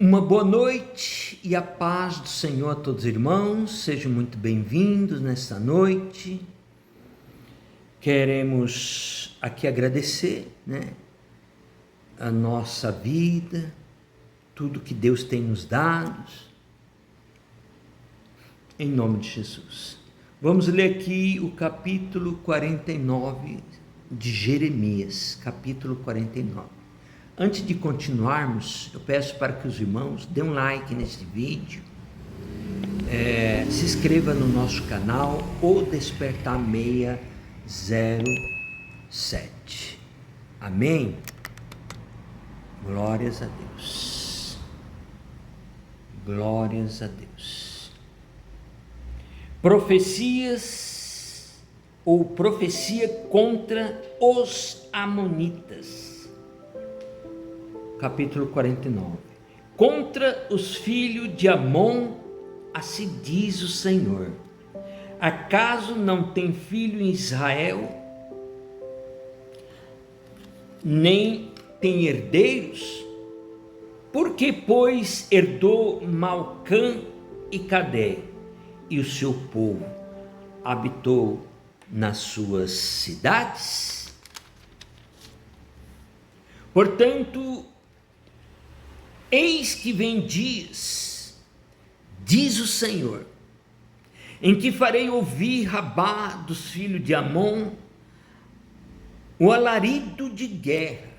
Uma boa noite e a paz do Senhor a todos os irmãos, sejam muito bem-vindos nesta noite. Queremos aqui agradecer, a nossa vida, tudo que Deus tem nos dado, em nome de Jesus. Vamos ler aqui o capítulo 49 de Jeremias, capítulo 49. Antes de continuarmos, eu peço para que os irmãos dêem um like neste vídeo, se inscreva no nosso canal, O Despertar 607. Amém? Glórias a Deus. Glórias a Deus. Profecias ou profecia contra os amonitas. Capítulo 49. Contra os filhos de Amon, assim diz o Senhor: acaso não tem filho em Israel, nem tem herdeiros? Por que, pois, herdou Malcã e Cadé, e o seu povo habitou nas suas cidades? Portanto, eis que vem dias, diz o Senhor, em que farei ouvir Rabá dos filhos de Amon o alarido de guerra,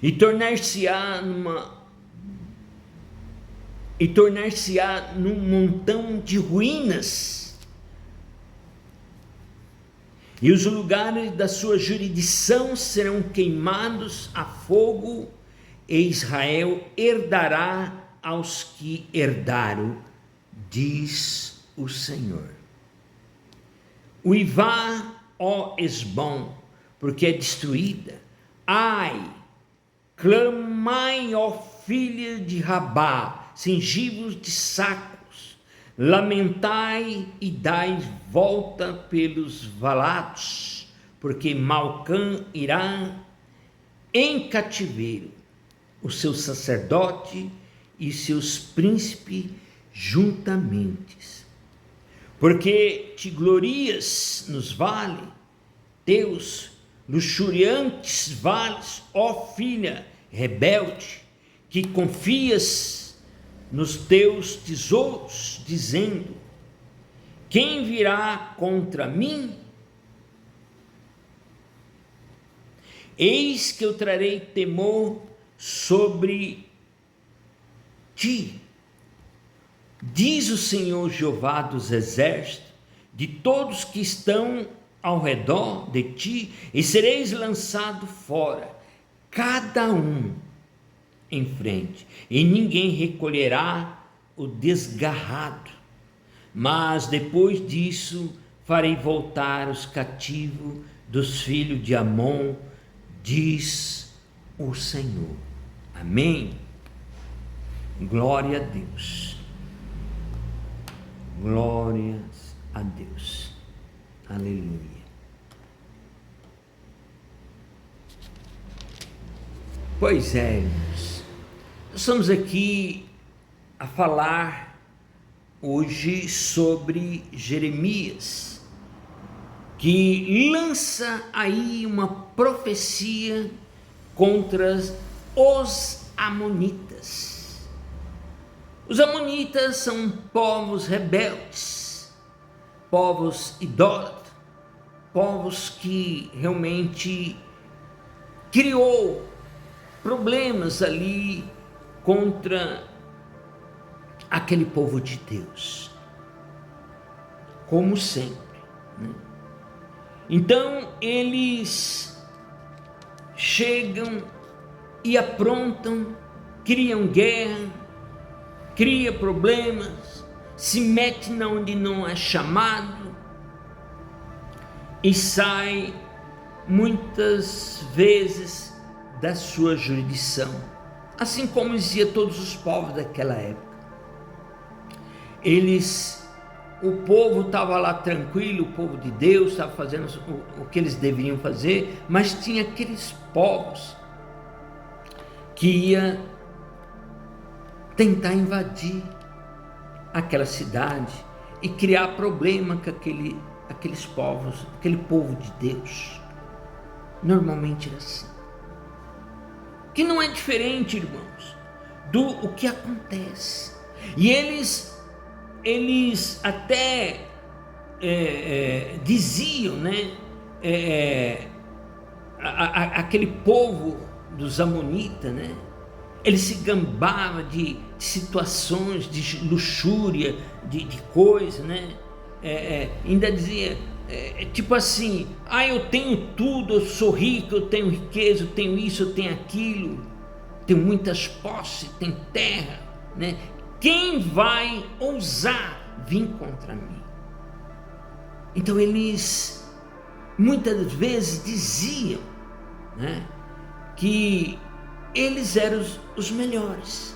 e tornar-se-á num montão de ruínas, e os lugares da sua jurisdição serão queimados a fogo, e Israel herdará aos que herdaram, diz o Senhor. Uivá, ó Esbom, porque é destruída. Ai, clamai, ó filha de Rabá, cingivos de sacos, lamentai e dai volta pelos valados, porque Malcã irá em cativeiro, o seu sacerdote e seus príncipes juntamente. Porque te glorias nos vales, teus luxuriantes vales, ó filha rebelde, que confias nos teus tesouros, dizendo: quem virá contra mim? Eis que eu trarei temor sobre ti, diz o Senhor Jeová dos exércitos, de todos que estão ao redor de ti, e sereis lançado fora, cada um em frente, e ninguém recolherá o desgarrado. Mas depois disso farei voltar os cativos dos filhos de Amon, diz o Senhor. Amém? Glória a Deus. Glórias a Deus. Aleluia. Pois é, irmãos, nós estamos aqui a falar hoje sobre Jeremias, que lança aí uma profecia contra os amonitas. Os amonitas são povos rebeldes, povos idólatras, povos que realmente criou problemas ali contra aquele povo de Deus, como sempre, Então eles chegam e aprontam, criam guerra, criam problemas, se metem onde não é chamado e sai muitas vezes da sua jurisdição, assim como dizia todos os povos daquela época. O povo estava lá tranquilo, o povo de Deus estava fazendo o que eles deveriam fazer, mas tinha aqueles povos que ia tentar invadir aquela cidade e criar problema com aqueles povos, aquele povo de Deus. Normalmente era assim. Que não é diferente, irmãos, do que acontece. E eles até diziam, né? Aquele povo dos amonitas, né? Ele se gambava de situações de luxúria, de coisa, né? Ainda dizia, tipo assim, eu tenho tudo, eu sou rico, eu tenho riqueza, eu tenho isso, eu tenho aquilo, tenho muitas posses, tenho terra, né? Quem vai ousar vir contra mim? Então eles muitas vezes diziam, né, que eles eram os melhores.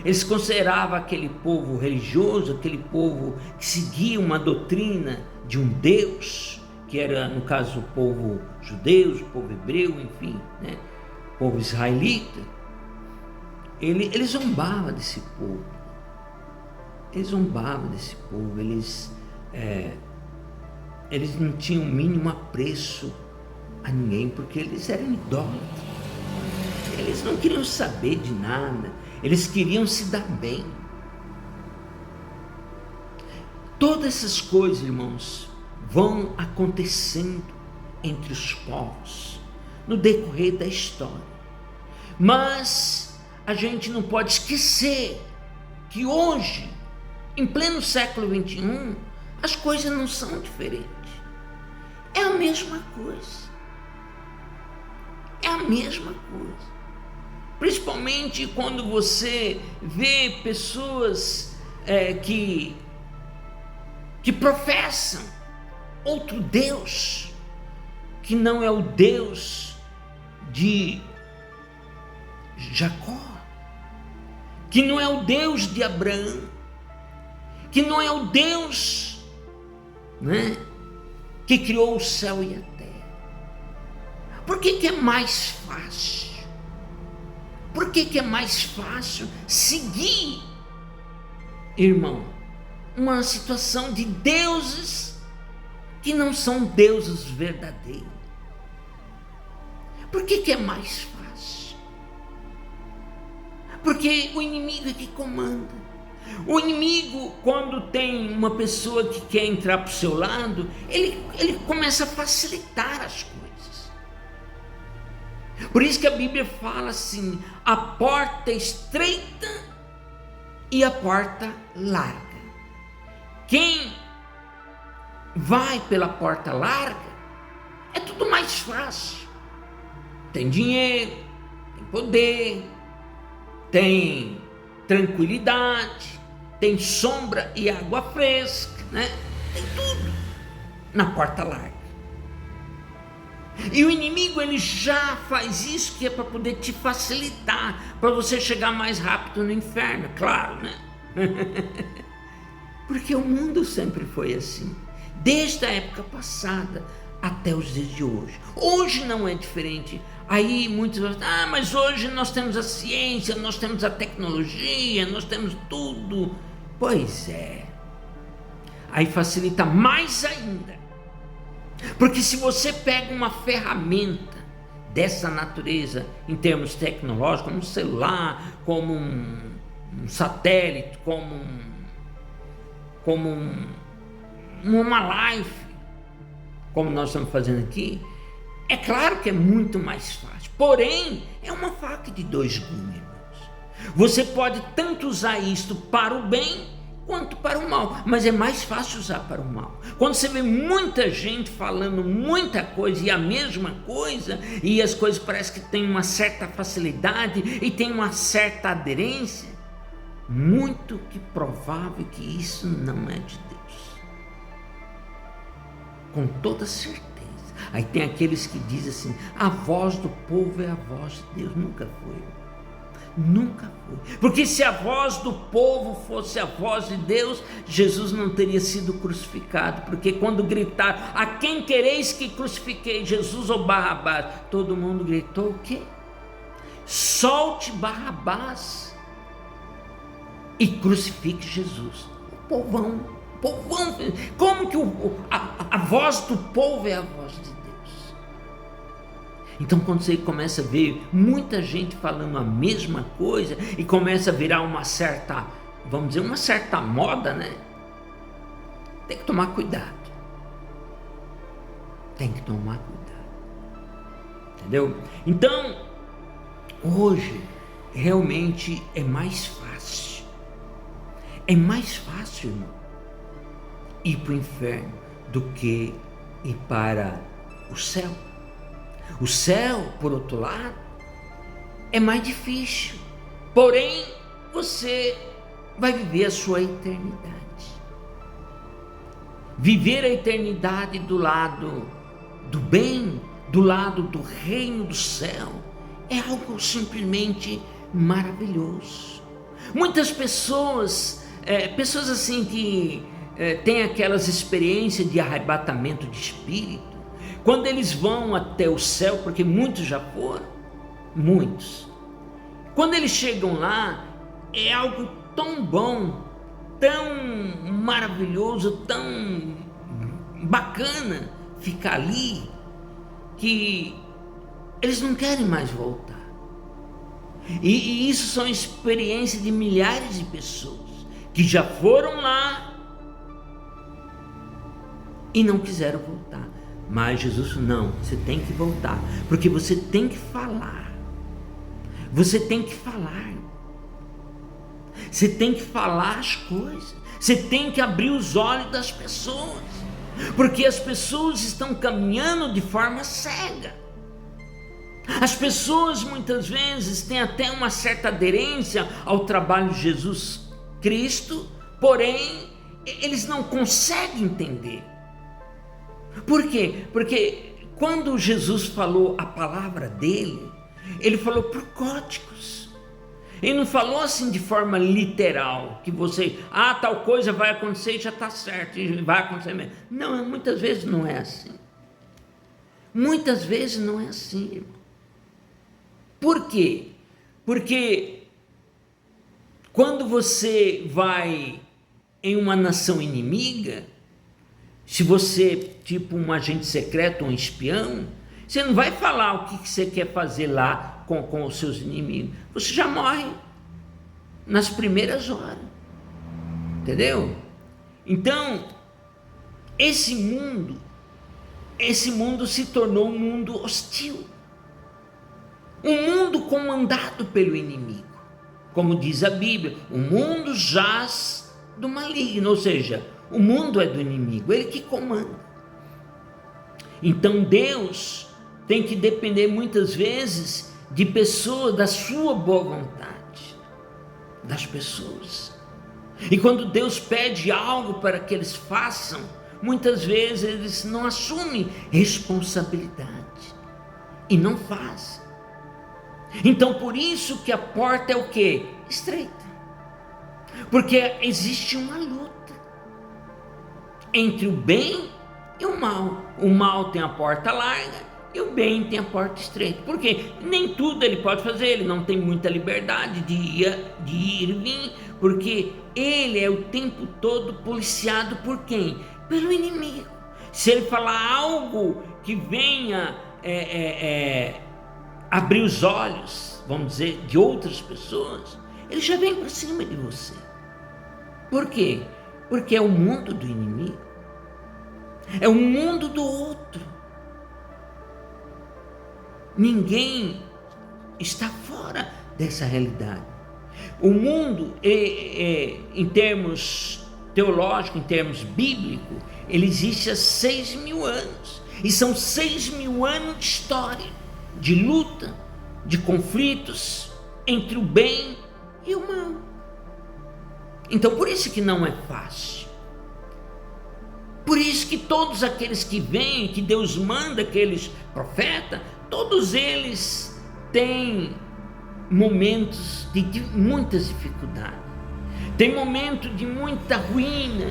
Eles consideravam aquele povo religioso, aquele povo que seguia uma doutrina de um Deus, que era, no caso, o povo judeu, o povo hebreu, enfim, né, o povo israelita. Eles zombavam desse povo. Eles zombavam desse povo. Eles não tinham o mínimo apreço a ninguém, porque eles eram idólatras. Eles não queriam saber de nada, eles queriam se dar bem. Todas essas coisas, irmãos, vão acontecendo entre os povos no decorrer da história. Mas a gente não pode esquecer que hoje, em pleno século XXI, as coisas não são diferentes. É a mesma coisa. É a mesma coisa. Principalmente quando você vê pessoas que professam outro Deus, que não é o Deus de Jacó, que não é o Deus de Abraão, que não é o Deus, né, que criou o céu e a terra. Por que é mais fácil? Por que é mais fácil seguir, irmão, uma situação de deuses que não são deuses verdadeiros? Por que é mais fácil? Porque o inimigo é que comanda. O inimigo, quando tem uma pessoa que quer entrar para o seu lado, ele começa a facilitar as coisas. Por isso que a Bíblia fala assim: a porta é estreita e a porta larga. Quem vai pela porta larga é tudo mais fácil. Tem dinheiro, tem poder, tem tranquilidade, tem sombra e água fresca, né? Tem tudo na porta larga. E o inimigo, ele já faz isso, que é para poder te facilitar, para você chegar mais rápido no inferno, claro, né? Porque o mundo sempre foi assim, desde a época passada até os dias de hoje. Hoje não é diferente. Aí muitos vão dizer, mas hoje nós temos a ciência, nós temos a tecnologia, nós temos tudo. Pois é. Aí facilita mais ainda. Porque se você pega uma ferramenta dessa natureza, em termos tecnológicos, como um celular, como um satélite, como uma live, como nós estamos fazendo aqui, é claro que é muito mais fácil. Porém, é uma faca de dois gumes, irmãos. Você pode tanto usar isto para o bem quanto para o mal, mas é mais fácil usar para o mal. Quando você vê muita gente falando muita coisa e a mesma coisa, e as coisas parecem que tem uma certa facilidade e tem uma certa aderência, muito que provável que isso não é de Deus. Com toda certeza. Aí tem aqueles que dizem assim: a voz do povo é a voz de Deus. Nunca foi. Nunca foi. Porque se a voz do povo fosse a voz de Deus, Jesus não teria sido crucificado. Porque quando gritaram: a quem quereis que crucifiquei, Jesus ou Barrabás? Todo mundo gritou o quê? solte Barrabás e crucifique Jesus. O povão, como que a voz do povo é a voz de Deus? Então, quando você começa a ver muita gente falando a mesma coisa e começa a virar uma certa, vamos dizer, uma certa moda, né? Tem que tomar cuidado. Tem que tomar cuidado. Entendeu? Então, hoje, realmente é mais fácil. É mais fácil, irmão, ir para o inferno do que ir para o céu. O céu, por outro lado, é mais difícil. Porém, você vai viver a sua eternidade. Viver a eternidade do lado do bem, do lado do reino do céu, é algo simplesmente maravilhoso. Muitas pessoas, pessoas assim que têm aquelas experiências de arrebatamento de espírito, quando eles vão até o céu, porque muitos já foram, muitos, quando eles chegam lá, é algo tão bom, tão maravilhoso, tão bacana ficar ali, que eles não querem mais voltar. E isso são experiências de milhares de pessoas que já foram lá e não quiseram voltar. Mas Jesus, não, você tem que voltar, porque você tem que falar. Você tem que falar. Você tem que falar as coisas. Você tem que abrir os olhos das pessoas, porque as pessoas estão caminhando de forma cega. As pessoas muitas vezes têm até uma certa aderência ao trabalho de Jesus Cristo, porém eles não conseguem entender. Por quê? Porque quando Jesus falou a palavra dele, ele falou por códigos. Ele não falou assim de forma literal, que você, tal coisa vai acontecer e já está certo, e vai acontecer mesmo. Não, muitas vezes não é assim. Muitas vezes não é assim, irmão. Por quê? Porque quando você vai em uma nação inimiga, se você, tipo um agente secreto, um espião, você não vai falar o que você quer fazer lá com os seus inimigos. Você já morre nas primeiras horas. Entendeu? Então, esse mundo se tornou um mundo hostil. Um mundo comandado pelo inimigo. Como diz a Bíblia, o mundo jaz do maligno, ou seja, o mundo é do inimigo, ele que comanda. Então Deus tem que depender muitas vezes de pessoas, da sua boa vontade, das pessoas. E quando Deus pede algo para que eles façam, muitas vezes eles não assumem responsabilidade e não fazem. Então por isso que a porta é o quê? Estreita. Porque existe uma luta entre o bem e o mal. O mal tem a porta larga e o bem tem a porta estreita. Porque nem tudo ele pode fazer, ele não tem muita liberdade de ir e vir, porque ele é o tempo todo policiado por quem? Pelo inimigo. Se ele falar algo que venha abrir os olhos, vamos dizer, de outras pessoas, ele já vem para cima de você. Por quê? Porque é o mundo do inimigo, é o mundo do outro. Ninguém está fora dessa realidade. O mundo, em termos teológicos, em termos bíblicos, ele existe há 6.000 anos. E são 6.000 anos de história, de luta, de conflitos entre o bem e o mal. Então por isso que não é fácil. Por isso que todos aqueles que vêm, que Deus manda, aqueles profetas, todos eles têm momentos de muitas dificuldades. Tem momento de muita ruína,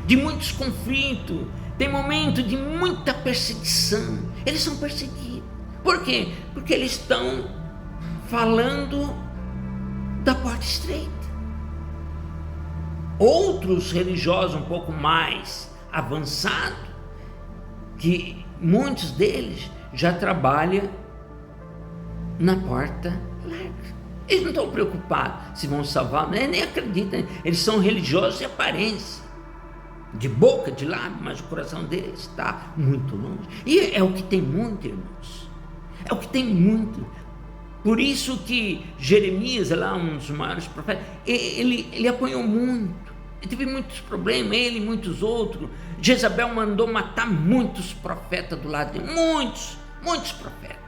de muitos conflitos, tem momento de muita perseguição. Eles são perseguidos. Por quê? Porque eles estão falando da porta estreita. Outros religiosos um pouco mais avançados, que muitos deles já trabalham na porta larga. Eles não estão preocupados se vão salvar, nem acreditam. Eles são religiosos de aparência, de boca, de lábio, mas o coração deles está muito longe. E é o que tem muito, irmãos. É o que tem muito. Por isso que Jeremias, lá um dos maiores profetas, ele apanhou muito. Ele teve muitos problemas, ele e muitos outros. Jezabel mandou matar muitos profetas do lado dele. Muitos profetas.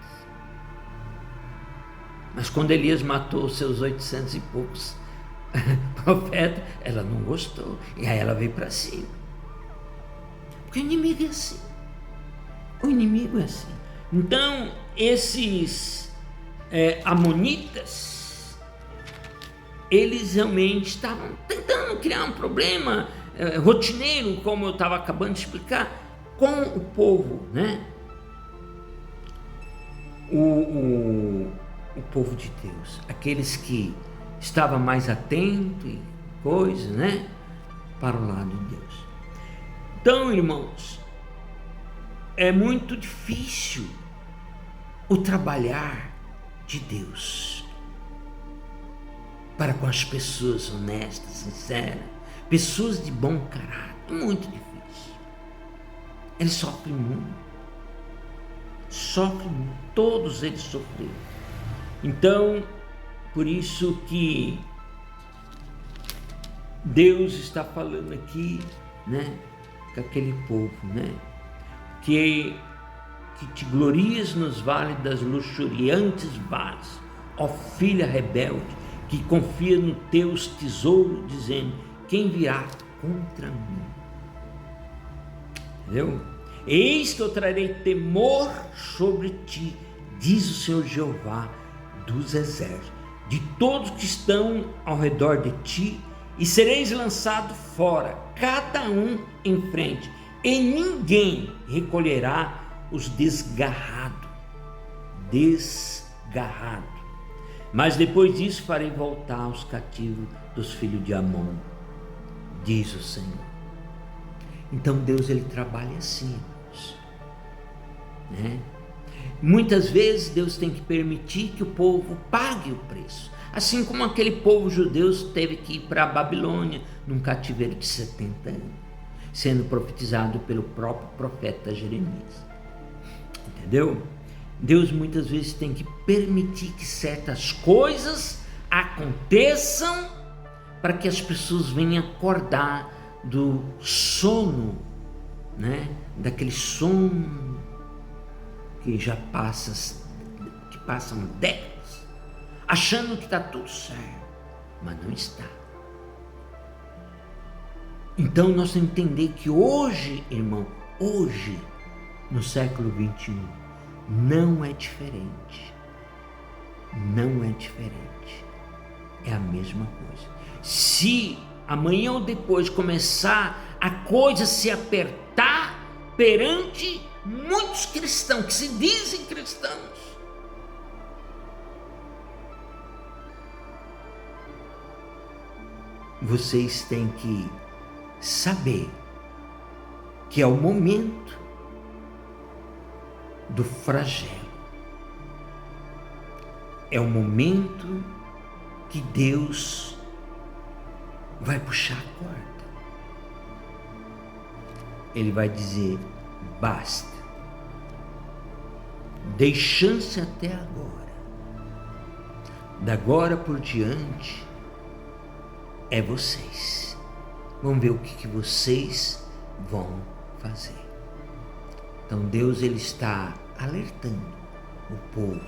Mas quando Elias matou os seus 800 e poucos profetas, ela não gostou. E aí ela veio para cima. Porque o inimigo é assim. O inimigo é assim. Então, esses amonitas, eles realmente estavam tentando criar um problema rotineiro, como eu estava acabando de explicar, com o povo, né? O povo de Deus, aqueles que estavam mais atentos e coisas, né? Para o lado de Deus. Então, irmãos, é muito difícil o trabalhar de Deus para com as pessoas honestas, sinceras, pessoas de bom caráter. É muito difícil. Eles sofrem muito. Todos eles sofreram. Então, por isso que Deus está falando aqui, né, com aquele povo, né, que te glorias nos vales das luxuriantes vales, ó filha rebelde, que confia nos teus tesouros, dizendo: quem virá contra mim? Entendeu? Eis que eu trarei temor sobre ti, diz o Senhor Jeová dos exércitos, de todos que estão ao redor de ti, e sereis lançado fora, cada um em frente, e ninguém recolherá os desgarrados. Mas depois disso farei voltar os cativos dos filhos de Amon, diz o Senhor. Então Deus, ele trabalha assim, irmãos, né? Muitas vezes Deus tem que permitir que o povo pague o preço, assim como aquele povo judeu teve que ir para a Babilônia num cativeiro de 70 anos, sendo profetizado pelo próprio profeta Jeremias. Entendeu? Deus muitas vezes tem que permitir que certas coisas aconteçam para que as pessoas venham acordar do sono, né? Daquele sono que já passam décadas, achando que está tudo certo, mas não está. Então nós temos que entender que hoje, irmão, no século 21, não é diferente. É a mesma coisa. Se amanhã ou depois começar a coisa se apertar perante muitos cristãos que se dizem cristãos, vocês têm que saber que é o momento do flagelo, é o momento que Deus vai puxar a corda. Ele vai dizer: basta, dei chance até agora, da agora por diante é vocês. Vamos ver o que vocês vão fazer. Então Deus, ele está alertando o povo.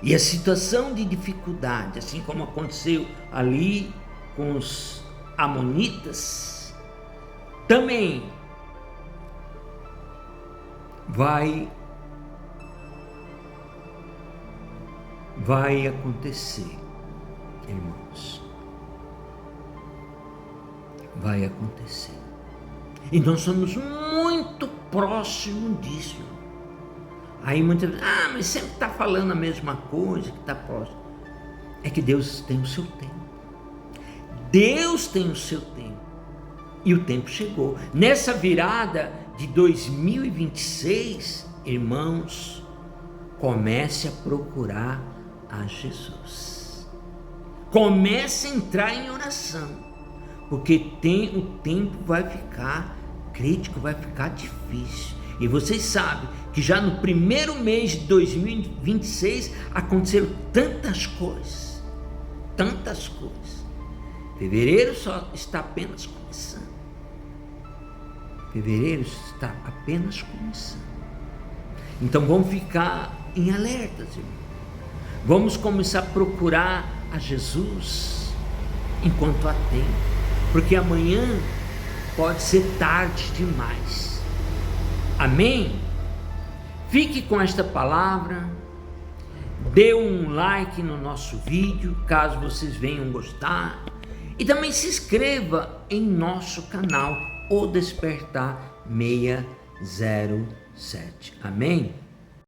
E a situação de dificuldade, assim como aconteceu ali com os amonitas, também vai acontecer, irmãos. Vai acontecer. E nós somos muito próximos disso. Aí muitas vezes, mas sempre está falando a mesma coisa, que está próximo. é que Deus tem o seu tempo. Deus tem o seu tempo. E o tempo chegou. Nessa virada de 2026, irmãos, comece a procurar a Jesus. Comece a entrar em oração, porque o tempo vai ficar crítico, vai ficar difícil. E vocês sabem que já no primeiro mês de 2026 aconteceram tantas coisas. Fevereiro só está apenas começando. Fevereiro está apenas começando. Então vamos ficar em alertas, irmão. Vamos começar a procurar a Jesus enquanto há tempo, porque amanhã pode ser tarde demais. Amém? Fique com esta palavra, dê um like no nosso vídeo, caso vocês venham gostar, e também se inscreva em nosso canal, O Despertar 607. Amém?